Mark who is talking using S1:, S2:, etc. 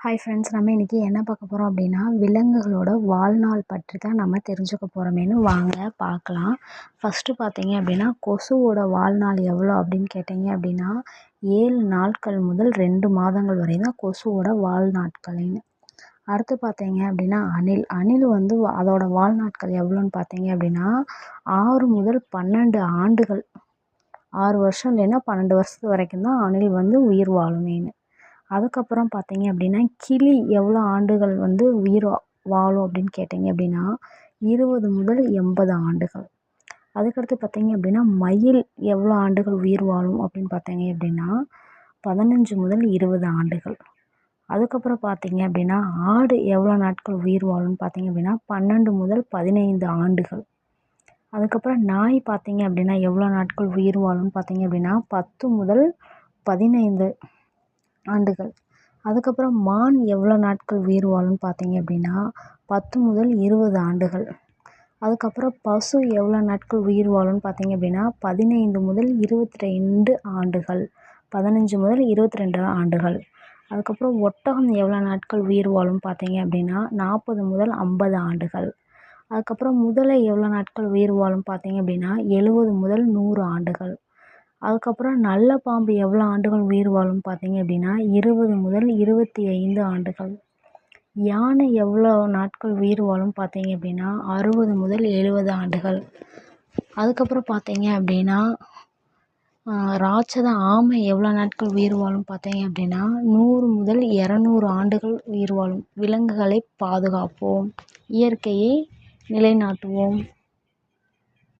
S1: Hi friends, நம்ம இன்றைக்கி என்ன பார்க்க போகிறோம் அப்படின்னா, விலங்குகளோட வாழ்நாள் பற்றி தான் நம்ம தெரிஞ்சுக்க போகிறோமேனு வாங்க பார்க்கலாம். ஃபஸ்ட்டு பார்த்தீங்க அப்படின்னா, கொசுவோட வாழ்நாள் எவ்வளோ அப்படின்னு கேட்டிங்க அப்படின்னா, 7 நாட்கள் முதல் 2 மாதங்கள் வரை தான் கொசுவோட வாழ்நாட்கள்னு. அடுத்து பார்த்தீங்க அப்படின்னா, அணில் வந்து அதோட வாழ்நாட்கள் எவ்வளோன்னு பார்த்தீங்க அப்படின்னா, 6 முதல் 12 ஆண்டுகள். 6 வருஷம் இல்லைன்னா 12 வருஷத்து வரைக்கும் தான் அணில் வந்து உயிர் வாழுமேன்னு. அதுக்கப்புறம் பார்த்தீங்க அப்படின்னா, கிளி எவ்வளோ ஆண்டுகள் வந்து உயிர் வாழும் அப்படின்னு கேட்டிங்க அப்படின்னா, 20 முதல் 80 ஆண்டுகள். அதுக்கடுத்து பார்த்தீங்க அப்படின்னா, மயில் எவ்வளோ ஆண்டுகள் உயிர் வாழும் அப்படின்னு பார்த்தீங்க அப்படின்னா, 15 முதல் 20 ஆண்டுகள். அதுக்கப்புறம் பார்த்தீங்க அப்படின்னா, ஆடு எவ்வளோ நாட்கள் உயிர் வாழும்னு பார்த்தீங்க அப்படின்னா, 12 முதல் 15 ஆண்டுகள். அதுக்கப்புறம் நாய் பார்த்தீங்க அப்படின்னா, எவ்வளோ நாட்கள் உயிர் வாழும்னு பார்த்தீங்க அப்படின்னா, 10 முதல் 15 ஆண்டுகள். அதுக்கப்புறம் மான் எவ்வளோ நாட்கள் உயிர் வாழும்னு பார்த்தீங்க அப்படின்னா, 10 முதல் 20 ஆண்டுகள். அதுக்கப்புறம் பசு எவ்வளோ நாட்கள் உயிர் வாழும்னு பார்த்தீங்க அப்படின்னா, 15 முதல் 22 ஆண்டுகள். 15 முதல் 22 ஆண்டுகள். அதுக்கப்புறம் ஒட்டகம் எவ்வளோ நாட்கள் உயிர் வாழும்னு பார்த்தீங்க அப்படின்னா, 40 முதல் 50 ஆண்டுகள். அதுக்கப்புறம் முதலை எவ்வளோ நாட்கள் உயிர் வாழும் பார்த்தீங்க அப்படின்னா, 70 முதல் 100 ஆண்டுகள். அதுக்கப்புறம் நல்ல பாம்பு எவ்வளோ ஆண்டுகள் உயிர் வாழும்னு பார்த்தீங்க அப்படின்னா, 20 முதல் 25 ஆண்டுகள். யானை எவ்வளோ நாட்கள் உயிர் வாழும் பார்த்தீங்க அப்படின்னா, 60 முதல் 70 ஆண்டுகள். அதுக்கப்புறம் பார்த்தீங்க அப்படின்னா, ராட்சத ஆமை எவ்வளோ நாட்கள் உயிர் வாழும் பார்த்தீங்க அப்படின்னா, 100 முதல் 200 ஆண்டுகள் உயிர் வாழும். விலங்குகளை பாதுகாப்போம், இயற்கையை நிலைநாட்டுவோம்.